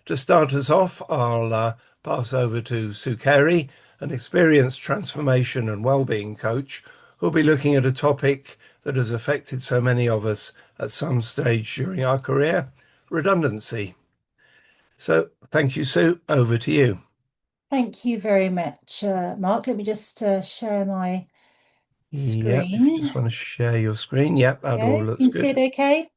To start us off, I'll pass over to Carey, an experienced transformation and wellbeing coach, who'll be looking at a topic that has affected so many of us at some stage during our career, redundancy. So thank you, Sue. Over to you. Thank you very much, Mark. Let me just share my Yep, if you screen. just want to share your screen, yep, that Yeah, all can looks you see it good. okay?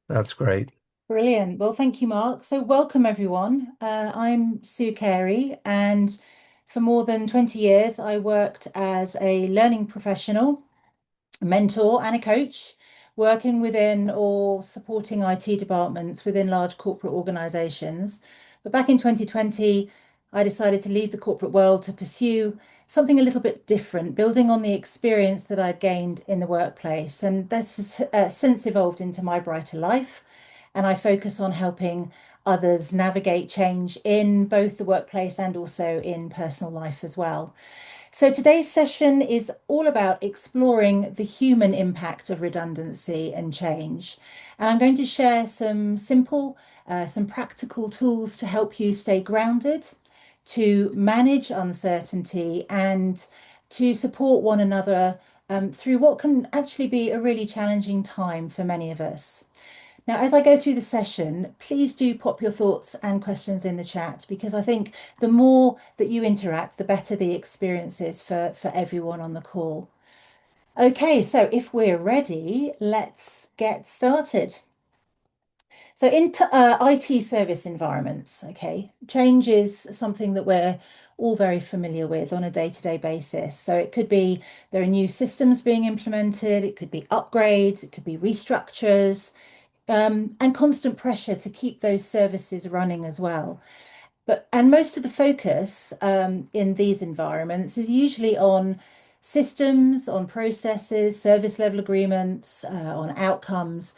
That's great. Brilliant. Well, thank you, Mark. So, welcome everyone. I'm Sue Carey, and for more than 20 years, I worked as a learning professional, a mentor, and a coach, working within or supporting IT departments within large corporate organizations. But back in 2020, I decided to leave the corporate world to pursue something a little bit different, building on the experience that I'd gained in the workplace. And this has since evolved into my brighter life. And I focus on helping others navigate change in both the workplace and also in personal life as well. So today's session is all about exploring the human impact of redundancy and change. And I'm going to share some simple, some practical tools to help you stay grounded, to manage uncertainty, and to support one another through what can actually be a really challenging time for many of us. Now, as I go through the session, please do pop your thoughts and questions in the chat because I think the more that you interact, the better the experience is for everyone on the call. Okay, so if we're ready, let's get started. So in IT service environments, okay, change is something that we're all very familiar with on a day-to-day basis. So it could be there are new systems being implemented, it could be upgrades, it could be restructures, and constant pressure to keep those services running as well. And most of the focus in these environments is usually on systems, on processes, service level agreements, on outcomes.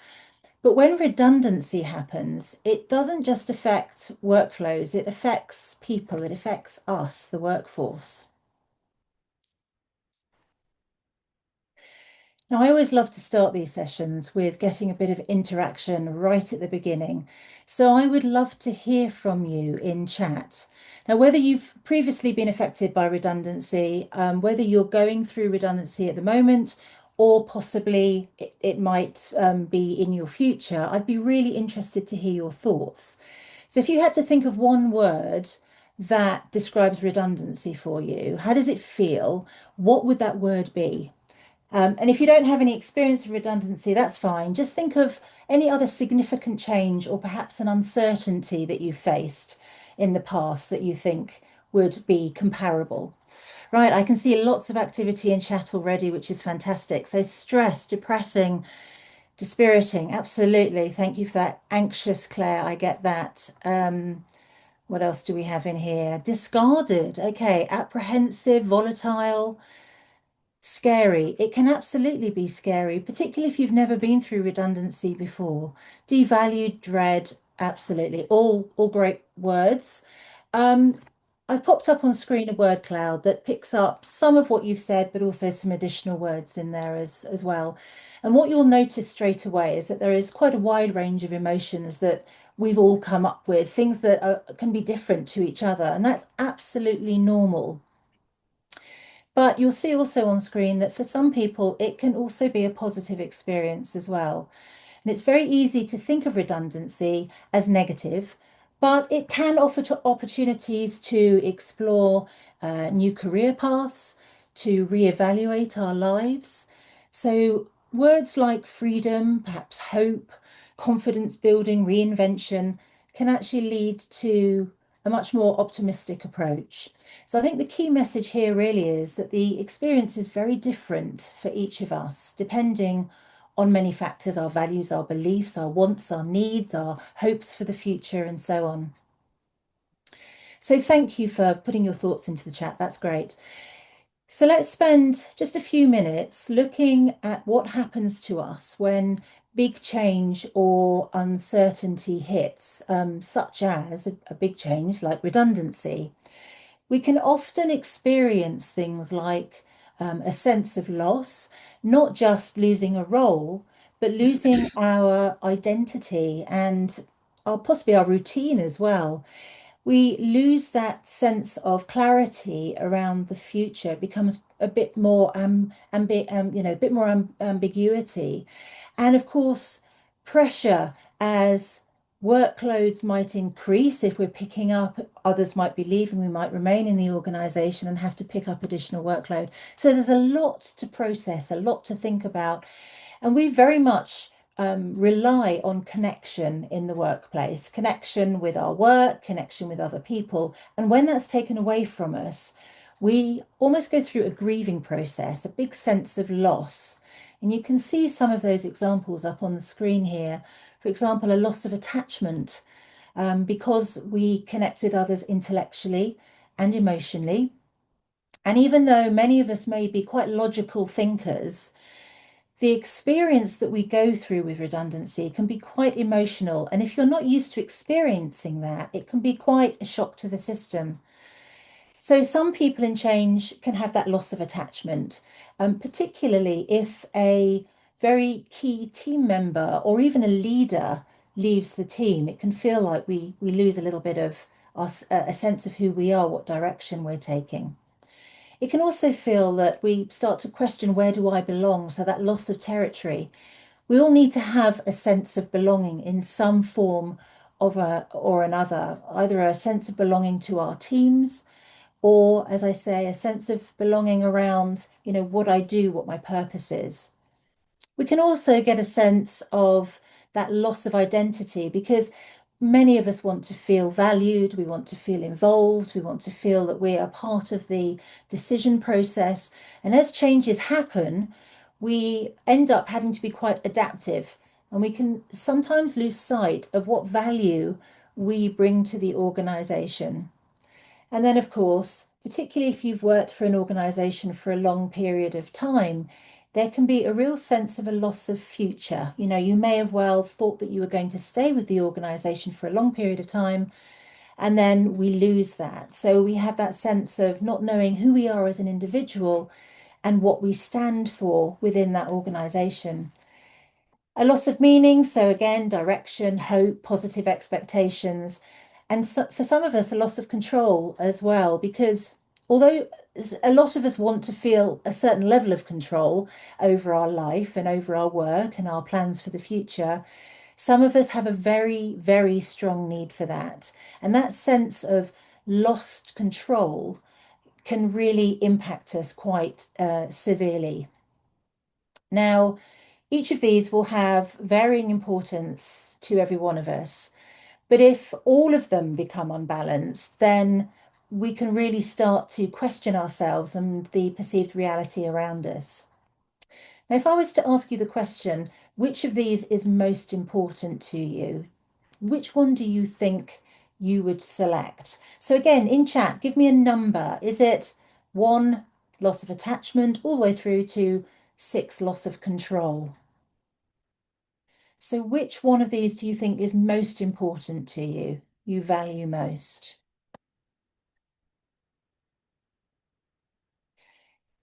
But when redundancy happens, it doesn't just affect workflows, it affects people, it affects us, the workforce. Now, I always love to start these sessions with getting a bit of interaction right at the beginning. So I would love to hear from you in chat. Now, whether you've previously been affected by redundancy, whether you're going through redundancy at the moment, or possibly it might be in your future, I'd be really interested to hear your thoughts. So if you had to think of one word that describes redundancy for you, how does it feel? What would that word be? And if you don't have any experience of redundancy, that's fine. Just think of any other significant change or perhaps an uncertainty that you faced in the past that you think would be comparable. Right, I can see lots of activity in chat already, which is fantastic. So stress, depressing, dispiriting, absolutely. Thank you for that. Anxious, Claire, I get that. What else do we have in here? Discarded, okay. Apprehensive, volatile. Scary. It can absolutely be scary, particularly if you've never been through redundancy before. Devalued, dread, absolutely. All great words. Um, I've popped up on screen a word cloud that picks up some of what you've said, but also some additional words in there as well. And what you'll notice straight away is that there is quite a wide range of emotions that we've all come up with, things that can be different to each other, and that's absolutely normal. But you'll see also on screen that for some people, it can also be a positive experience as well. And it's very easy to think of redundancy as negative, but it can offer to opportunities to explore new career paths, to reevaluate our lives. So words like freedom, perhaps hope, confidence building, reinvention can actually lead to a much more optimistic approach. So I think the key message here really is that the experience is very different for each of us, depending on many factors, our values, our beliefs, our wants, our needs, our hopes for the future, and so on. So thank you for putting your thoughts into the chat. That's great. So let's spend just a few minutes looking at what happens to us when big change or uncertainty hits, such as a big change like redundancy. We can often experience things like a sense of loss, not just losing a role, but losing our identity and possibly our routine as well, we lose that sense of clarity around the future. It becomes a bit more a bit more ambiguity, and of course, pressure as workloads might increase if we're picking up, others might be leaving, we might remain in the organization and have to pick up additional workload. So there's a lot to process, a lot to think about, and we very much rely on connection in the workplace, connection with our work, connection with other people. And when that's taken away from us, we almost go through a grieving process, a big sense of loss. And you can see some of those examples up on the screen here. For example, a loss of attachment because we connect with others intellectually and emotionally. And even though many of us may be quite logical thinkers, the experience that we go through with redundancy can be quite emotional. And if you're not used to experiencing that, it can be quite a shock to the system. So some people in change can have that loss of attachment, particularly if a very key team member or even a leader leaves the team. It can feel like we lose a little bit of a sense of who we are, what direction we're taking. It can also feel that we start to question, where do I belong? So that loss of territory. We all need to have a sense of belonging in some form of a or another, either a sense of belonging to our teams, or, as I say, a sense of belonging around, what I do, what my purpose is. We can also get a sense of that loss of identity because many of us want to feel valued, we want to feel involved, we want to feel that we are part of the decision process. And as changes happen, we end up having to be quite adaptive, and we can sometimes lose sight of what value we bring to the organization. And then, of course, particularly if you've worked for an organization for a long period of time, there can be a real sense of a loss of future. You may have well thought that you were going to stay with the organization for a long period of time, and then we lose that. So we have that sense of not knowing who we are as an individual and what we stand for within that organization. A loss of meaning, so again, direction, hope, positive expectations, and so, for some of us, a loss of control as well, because although a lot of us want to feel a certain level of control over our life and over our work and our plans for the future, some of us have a very, very strong need for that. And that sense of lost control can really impact us quite severely. Now, each of these will have varying importance to every one of us. But if all of them become unbalanced, then we can really start to question ourselves and the perceived reality around us. Now, if I was to ask you the question, which of these is most important to you? Which one do you think you would select? So again, in chat, give me a number. Is it 1, loss of attachment, all the way through to 6, loss of control? So which one of these do you think is most important to you, you value most?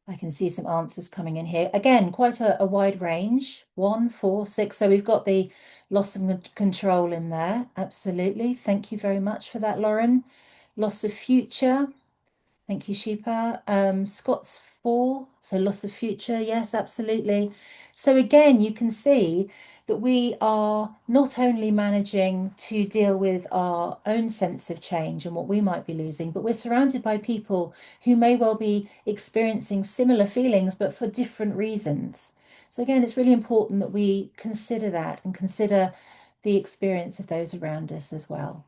I can see some answers coming in here. Again, quite a wide range. 1, 4, 6. So we've got the loss of control in there. Absolutely. Thank you very much for that, Lauren. Loss of future. Thank you, Shipa. Scott's 4, so loss of future. Yes, absolutely. So again, you can see that we are not only managing to deal with our own sense of change and what we might be losing, but we're surrounded by people who may well be experiencing similar feelings, but for different reasons. So again, it's really important that we consider that and consider the experience of those around us as well.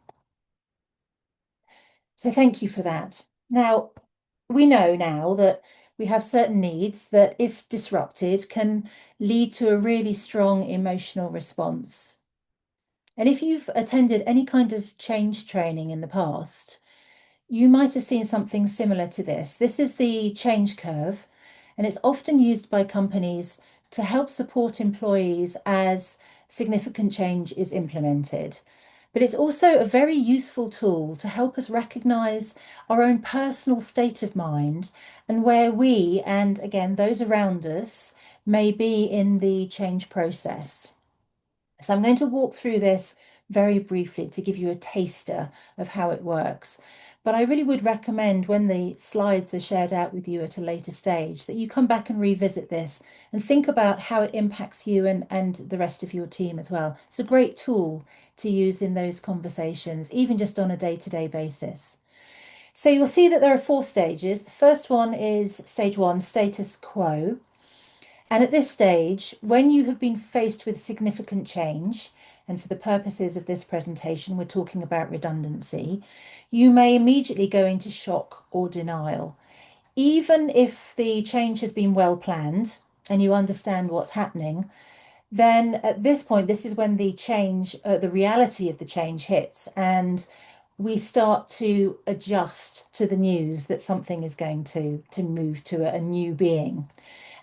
So thank you for that. Now, we know now that we have certain needs that, if disrupted, can lead to a really strong emotional response. And if you've attended any kind of change training in the past, you might have seen something similar to this. This is the change curve, and it's often used by companies to help support employees as significant change is implemented. But it's also a very useful tool to help us recognize our own personal state of mind and where we, and again, those around us, may be in the change process. So I'm going to walk through this very briefly to give you a taster of how it works. But I really would recommend when the slides are shared out with you at a later stage that you come back and revisit this and think about how it impacts you and the rest of your team as well. It's a great tool to use in those conversations, even just on a day-to-day basis. So you'll see that there are four stages. The first one is stage one, status quo. And at this stage, when you have been faced with significant change, and for the purposes of this presentation, we're talking about redundancy, you may immediately go into shock or denial. Even if the change has been well planned and you understand what's happening, then at this point, this is when the change, the reality of the change hits, and we start to adjust to the news that something is going to move to a new being.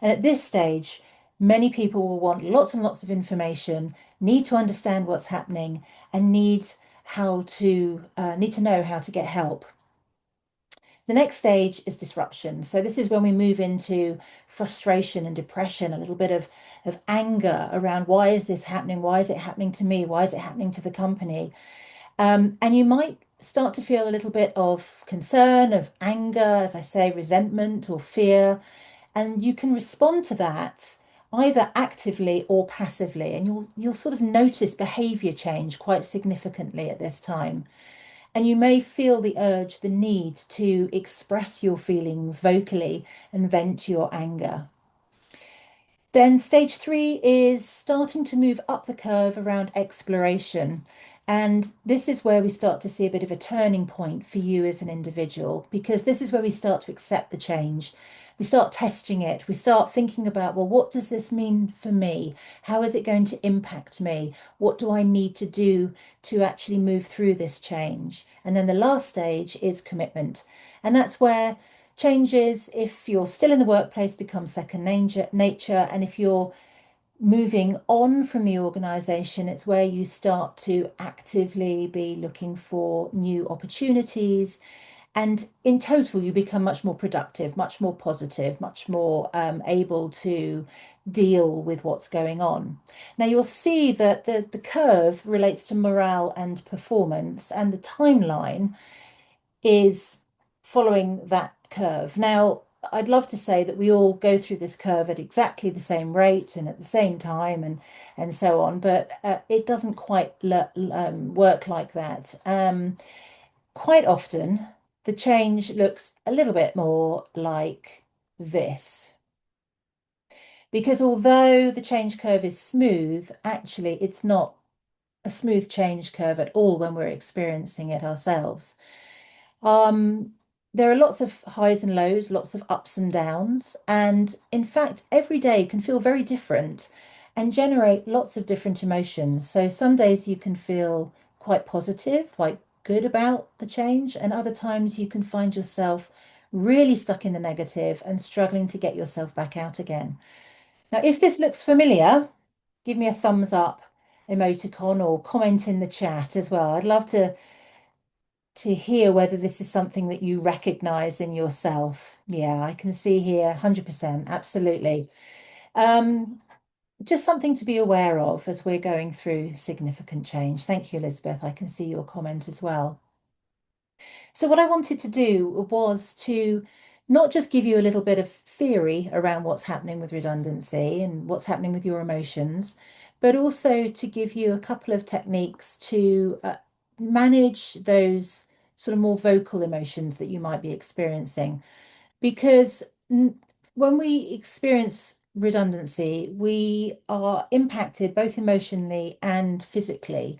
And at this stage, many people will want lots and lots of information, need to understand what's happening, and need to know how to get help. The next stage is disruption. So this is when we move into frustration and depression, a little bit of anger around why is this happening? Why is it happening to me? Why is it happening to the company? And you might start to feel a little bit of concern, of anger, as I say, resentment or fear. And you can respond to that either actively or passively. And you'll sort of notice behavior change quite significantly at this time. And you may feel the urge, the need to express your feelings vocally and vent your anger. Then stage three is starting to move up the curve around exploration. And this is where we start to see a bit of a turning point for you as an individual, because this is where we start to accept the change. We start testing it. We start thinking about, well, what does this mean for me? How is it going to impact me? What do I need to do to actually move through this change? And then the last stage is commitment. And that's where changes, if you're still in the workplace, become second nature. And if you're moving on from the organization, it's where you start to actively be looking for new opportunities. And in total, you become much more productive, much more positive, much more able to deal with what's going on. Now, you'll see that the curve relates to morale and performance, and the timeline is following that curve. Now, I'd love to say that we all go through this curve at exactly the same rate and at the same time and so on, but it doesn't quite work like that. Quite often, the change looks a little bit more like this. Because although the change curve is smooth, actually it's not a smooth change curve at all when we're experiencing it ourselves. Um, there are lots of highs and lows, lots of ups and downs. And in fact, every day can feel very different and generate lots of different emotions. So some days you can feel quite positive, quite good about the change, and other times you can find yourself really stuck in the negative and struggling to get yourself back out again. Now, if this looks familiar, give me a thumbs up emoticon or comment in the chat as well. I'd love to hear whether this is something that you recognize in yourself. Yeah, I can see here 100%, absolutely. Um, just something to be aware of as we're going through significant change. Thank you, Elizabeth. I can see your comment as well. So what I wanted to do was to not just give you a little bit of theory around what's happening with redundancy and what's happening with your emotions, but also to give you a couple of techniques to manage those sort of more vocal emotions that you might be experiencing. Because when we experience redundancy, we are impacted both emotionally and physically.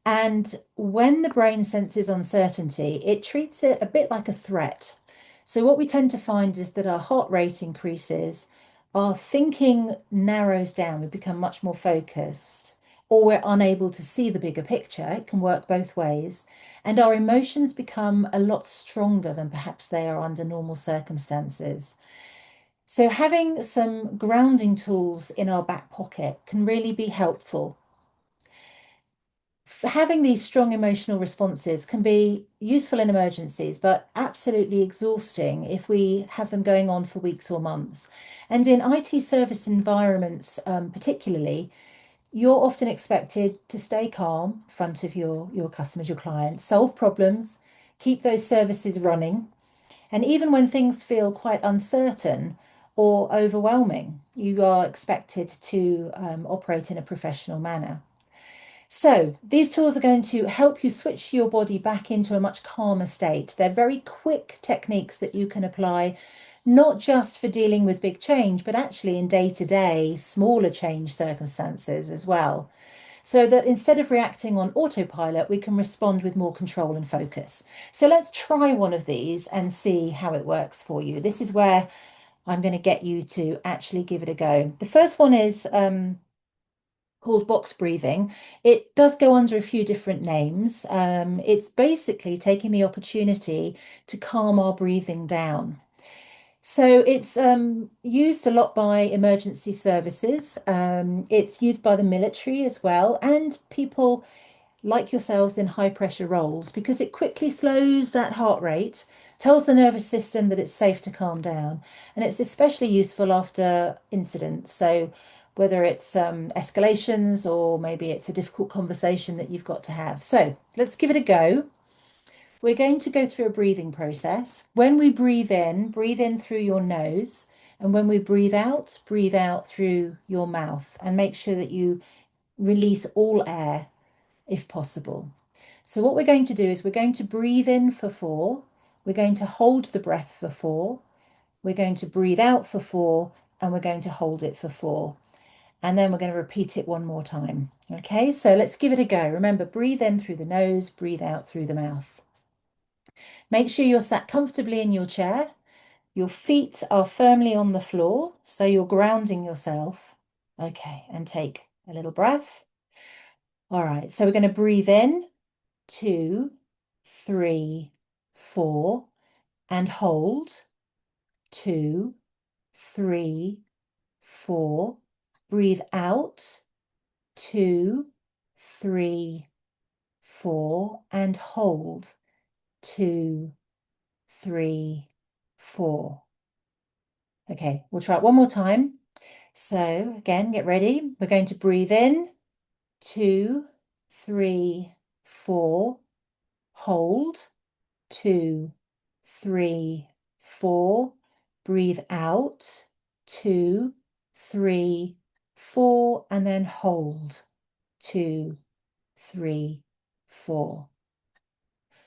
And when the brain senses uncertainty, it treats it a bit like a threat. So, what we tend to find is that our heart rate increases, our thinking narrows down, we become much more focused, or we're unable to see the bigger picture. It can work both ways. And our emotions become a lot stronger than perhaps they are under normal circumstances. So, having some grounding tools in our back pocket can really be helpful. Having these strong emotional responses can be useful in emergencies, but absolutely exhausting if we have them going on for weeks or months. And in IT service environments, particularly, you're often expected to stay calm in front of your customers, your clients, solve problems, keep those services running. And even when things feel quite uncertain or overwhelming, you are expected to operate in a professional manner. So these tools are going to help you switch your body back into a much calmer state. They're very quick techniques that you can apply, not just for dealing with big change, but actually in day-to-day, smaller change circumstances as well. So that instead of reacting on autopilot, we can respond with more control and focus. So let's try one of these and see how it works for you. This is where I'm going to get you to actually give it a go. The first one is called box breathing. It does go under a few different names. It's basically taking the opportunity to calm our breathing down. So it's used a lot by emergency services. It's used by the military as well, and people like yourselves in high pressure roles because it quickly slows that heart rate, tells the nervous system that it's safe to calm down, and it's especially useful after incidents. So whether it's escalations or maybe it's a difficult conversation that you've got to have. So let's give it a go. We're going to go through a breathing process. When we breathe in through your nose, and when we breathe out through your mouth, and make sure that you release all air if possible. So what we're going to do is we're going to breathe in for 4, we're going to hold the breath for 4, we're going to breathe out for 4, and we're going to hold it for 4. And then we're going to repeat it one more time. Okay, so let's give it a go. Remember, breathe in through the nose, breathe out through the mouth. Make sure you're sat comfortably in your chair. Your feet are firmly on the floor, so you're grounding yourself. Okay, and take a little breath. All right, so we're going to breathe in, 2, 3, 4, and hold, 2, 3, 4. Breathe out, 2, 3, 4, and hold, 2, 3, 4. Okay, we'll try it one more time. So again, get ready. We're going to breathe in, 2, 3, 4, hold, 2, 3, 4. Breathe out, 2, 3, 4, and then hold, 2, 3, 4.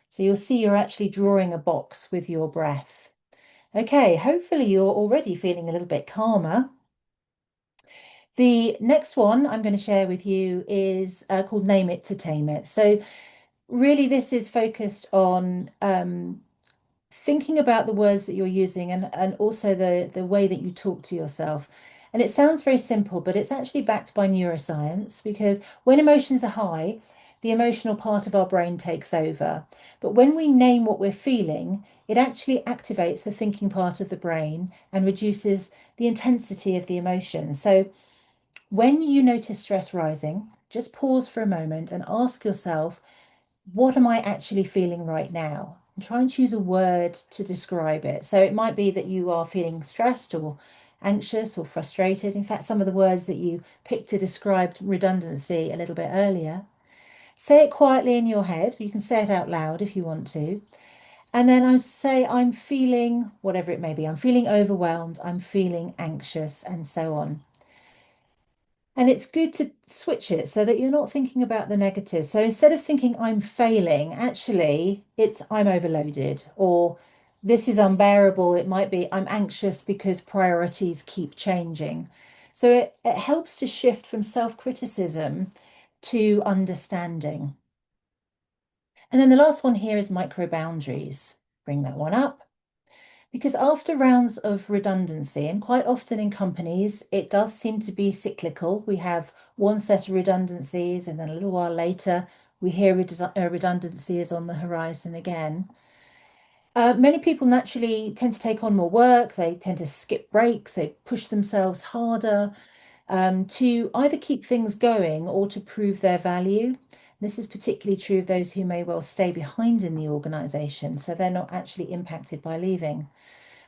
So you'll see you're actually drawing a box with your breath. Okay, hopefully you're already feeling a little bit calmer. The next one I'm going to share with you is called Name It to Tame It. So really this is focused on thinking about the words that you're using and also the way that you talk to yourself. And it sounds very simple, but it's actually backed by neuroscience because when emotions are high, the emotional part of our brain takes over. But when we name what we're feeling, it actually activates the thinking part of the brain and reduces the intensity of the emotion. So when you notice stress rising, just pause for a moment and ask yourself, what am I actually feeling right now? And try and choose a word to describe it. So it might be that you are feeling stressed or anxious or frustrated. In fact, some of the words that you picked to describe redundancy a little bit earlier. Say it quietly in your head. You can say it out loud if you want to. And then I say, I'm feeling whatever it may be. I'm feeling overwhelmed. I'm feeling anxious, and so on. And it's good to switch it so that you're not thinking about the negative. So instead of thinking I'm failing, actually it's I'm overloaded or this is unbearable. It might be I'm anxious because priorities keep changing. So it helps to shift from self-criticism to understanding. And then the last one here is micro boundaries. Bring that one up. Because after rounds of redundancy, and quite often in companies, it does seem to be cyclical. We have one set of redundancies, and then a little while later, we hear redundancy is on the horizon again. Many people naturally tend to take on more work, they tend to skip breaks, they push themselves harder to either keep things going or to prove their value. This is particularly true of those who may well stay behind in the organization, so they're not actually impacted by leaving.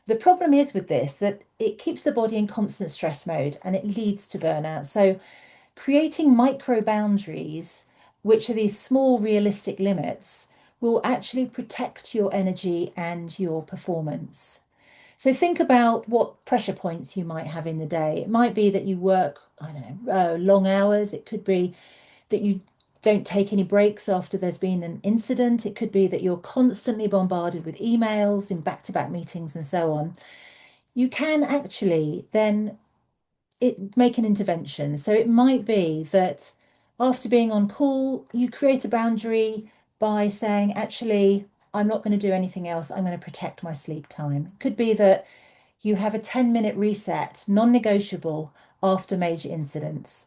The problem is with this that it keeps the body in constant stress mode and it leads to burnout. So Creating micro boundaries, which are these small realistic limits, will actually protect your energy and your performance. So think about what pressure points you might have in the day. It might be that you work, I don't know, long hours. It could be that you don't take any breaks after there's been an incident. It could be that you're constantly bombarded with emails in back-to-back meetings and so on. You can actually then make an intervention. So it might be that after being on call, you create a boundary by saying, actually, I'm not going to do anything else. I'm going to protect my sleep time. It could be that you have a 10-minute reset, non-negotiable after major incidents.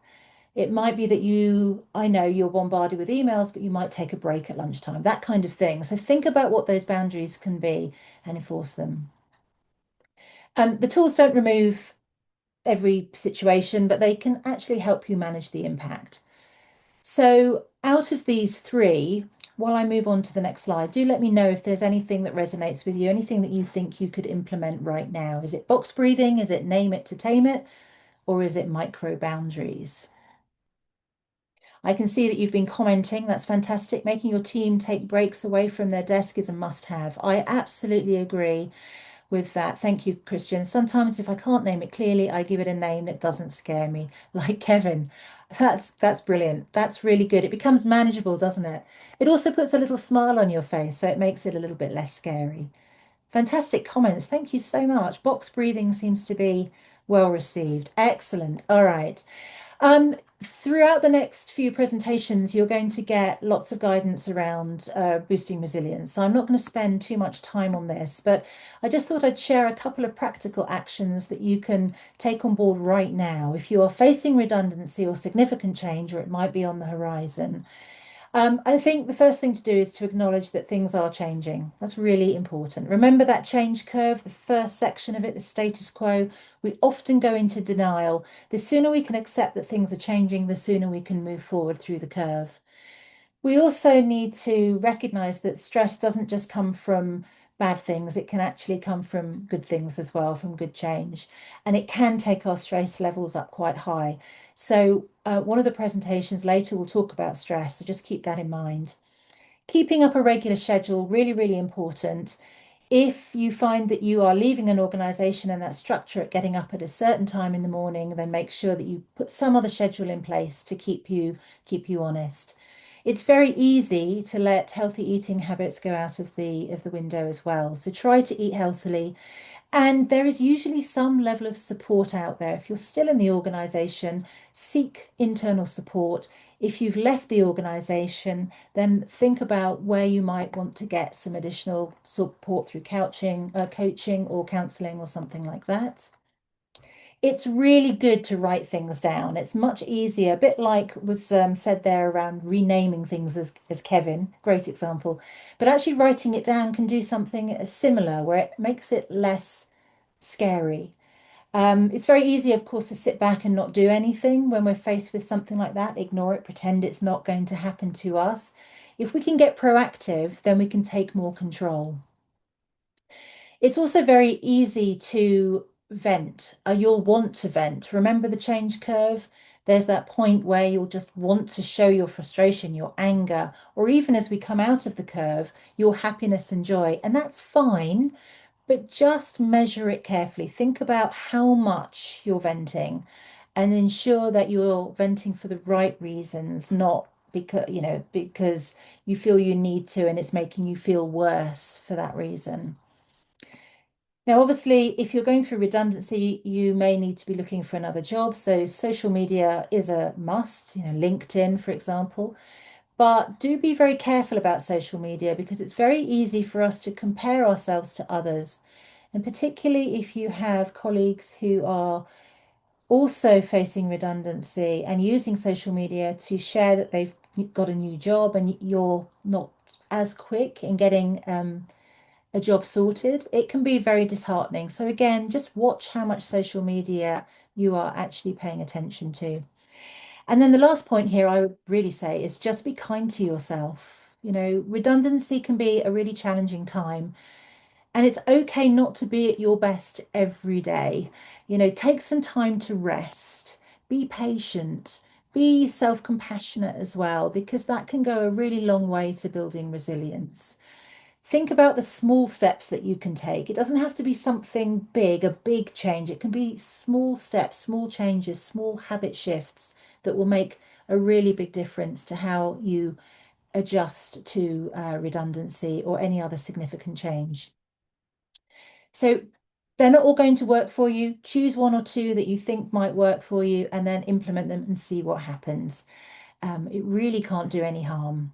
It might be that I know you're bombarded with emails, but you might take a break at lunchtime, that kind of thing. So think about what those boundaries can be and enforce them. The tools don't remove every situation, but they can actually help you manage the impact. So out of these three, while I move on to the next slide, do let me know if there's anything that resonates with you, anything that you think you could implement right now. Is it box breathing? Is it name it to tame it? Or is it micro boundaries? I can see that you've been commenting. That's fantastic. Making your team take breaks away from their desk is a must-have. I absolutely agree with that. Thank you, Christian. Sometimes if I can't name it clearly, I give it a name that doesn't scare me, like Kevin. That's brilliant. That's really good. It becomes manageable, doesn't it? It also puts a little smile on your face, so it makes it a little bit less scary. Fantastic comments. Thank you so much. Box breathing seems to be well received. Excellent. All right. Throughout the next few presentations, you're going to get lots of guidance around boosting resilience. So I'm not going to spend too much time on this, but I just thought I'd share a couple of practical actions that you can take on board right now if you are facing redundancy or significant change, or it might be on the horizon. I think the first thing to do is to acknowledge that things are changing. That's really important. Remember that change curve, the first section of it, the status quo. We often go into denial. The sooner we can accept that things are changing, the sooner we can move forward through the curve. We also need to recognize that stress doesn't just come from bad things, it can actually come from good things as well, from good change. And it can take our stress levels up quite high. So, one of the presentations later will talk about stress, so just keep that in mind. Keeping up a regular schedule, really, really important. If you find that you are leaving an organization and that structure at getting up at a certain time in the morning, then make sure that you put some other schedule in place to keep you honest. It's very easy to let healthy eating habits go out of the window as well. So try to eat healthily. And there is usually some level of support out there. If you're still in the organization, seek internal support. If you've left the organization, then think about where you might want to get some additional support through coaching or counseling or something like that. It's really good to write things down. It's much easier, a bit like was said there around renaming things as Kevin, great example. But actually writing it down can do something similar where it makes it less scary. It's very easy, of course, to sit back and not do anything when we're faced with something like that, ignore it, pretend it's not going to happen to us. If we can get proactive, then we can take more control. It's also very easy to vent. You'll want to vent. Remember the change curve? There's that point where you'll just want to show your frustration, your anger, or even as we come out of the curve, your happiness and joy. And that's fine, but just measure it carefully. Think about how much you're venting and ensure that you're venting for the right reasons, not because you feel you need to and it's making you feel worse for that reason. Now, obviously, if you're going through redundancy, you may need to be looking for another job. So social media is a must, LinkedIn, for example. But do be very careful about social media because it's very easy for us to compare ourselves to others. And particularly if you have colleagues who are also facing redundancy and using social media to share that they've got a new job and you're not as quick in getting a job sorted, it can be very disheartening. So again, just watch how much social media you are actually paying attention to. And then the last point here I would really say is just be kind to yourself. Redundancy can be a really challenging time, and it's okay not to be at your best every day. Take some time to rest, be patient, be self-compassionate as well, because that can go a really long way to building resilience. Think about the small steps that you can take. It doesn't have to be something big, a big change. It can be small steps, small changes, small habit shifts that will make a really big difference to how you adjust to redundancy or any other significant change. So they're not all going to work for you. Choose one or two that you think might work for you and then implement them and see what happens. It really can't do any harm.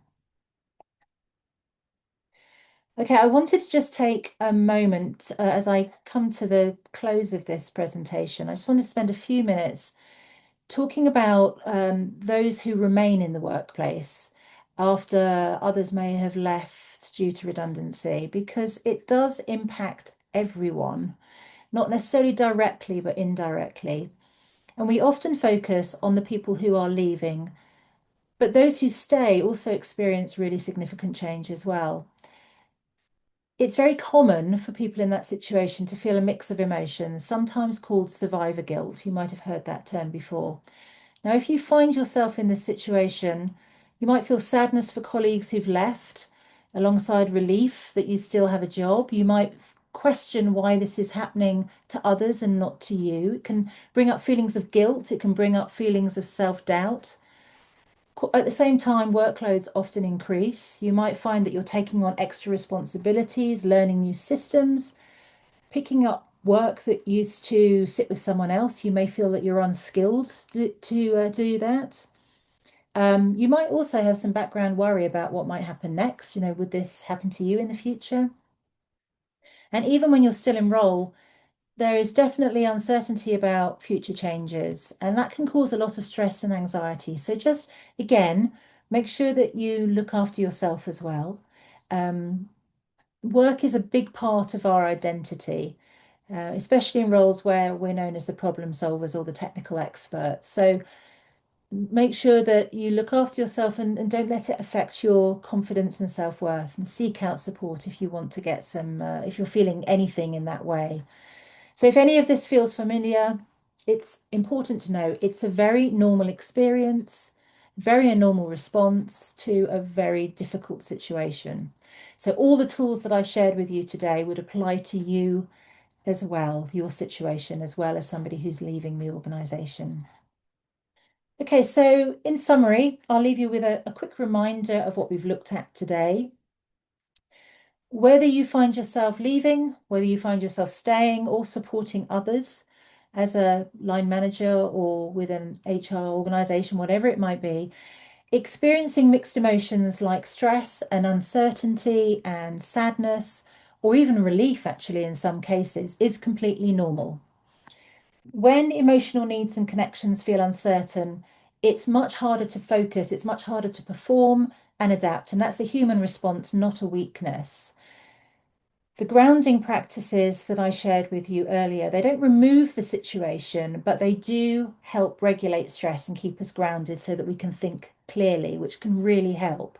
Okay, I wanted to just take a moment as I come to the close of this presentation. I just want to spend a few minutes talking about those who remain in the workplace after others may have left due to redundancy, because it does impact everyone, not necessarily directly, but indirectly. And we often focus on the people who are leaving, but those who stay also experience really significant change as well. It's very common for people in that situation to feel a mix of emotions, sometimes called survivor guilt. You might have heard that term before. Now, if you find yourself in this situation, you might feel sadness for colleagues who've left, alongside relief that you still have a job. You might question why this is happening to others and not to you. It can bring up feelings of guilt. It can bring up feelings of self-doubt. At the same time, workloads often increase. You might find that you're taking on extra responsibilities, learning new systems, picking up work that used to sit with someone else. You may feel that you're unskilled to do that. You might also have some background worry about what might happen next. Would this happen to you in the future? And even when you're still in role, there is definitely uncertainty about future changes, and that can cause a lot of stress and anxiety. So just again, make sure that you look after yourself as well. Um, Work is a big part of our identity, especially in roles where we're known as the problem solvers or the technical experts. So make sure that you look after yourself and don't let it affect your confidence and self-worth, and seek out support if you want to get some, if you're feeling anything in that way. So if any of this feels familiar, it's important to know it's a very normal experience, very a normal response to a very difficult situation. So all the tools that I've shared with you today would apply to you as well, your situation, as well as somebody who's leaving the organization. Okay, so in summary, I'll leave you with a quick reminder of what we've looked at today. Whether you find yourself leaving, whether you find yourself staying or supporting others as a line manager or with an HR organization, whatever it might be, experiencing mixed emotions like stress and uncertainty and sadness, or even relief, actually, in some cases, is completely normal. When emotional needs and connections feel uncertain, it's much harder to focus, it's much harder to perform and adapt. And that's a human response, not a weakness. The grounding practices that I shared with you earlier, they don't remove the situation, but they do help regulate stress and keep us grounded so that we can think clearly, which can really help.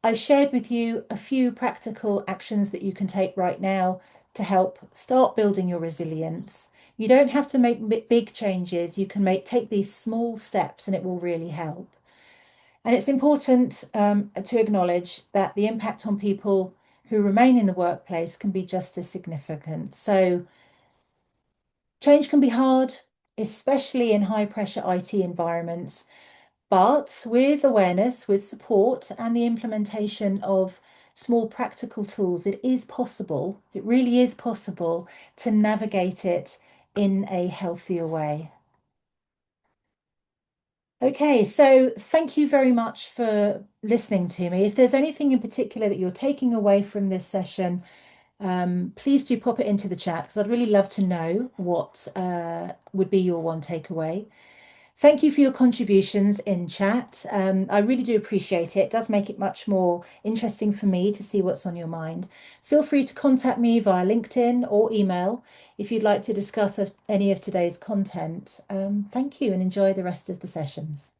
I shared with you a few practical actions that you can take right now to help start building your resilience. You don't have to make big changes. You can take these small steps and it will really help. And it's important to acknowledge that the impact on people who remain in the workplace can be just as significant. So change can be hard, especially in high pressure IT environments. But with awareness, with support, and the implementation of small practical tools, it is possible, it really is possible to navigate it in a healthier way. Okay, so thank you very much for listening to me. If there's anything in particular that you're taking away from this session, please do pop it into the chat, because I'd really love to know what would be your one takeaway. Thank you for your contributions in chat. I really do appreciate it. It does make it much more interesting for me to see what's on your mind. Feel free to contact me via LinkedIn or email if you'd like to discuss any of today's content. Thank you and enjoy the rest of the sessions.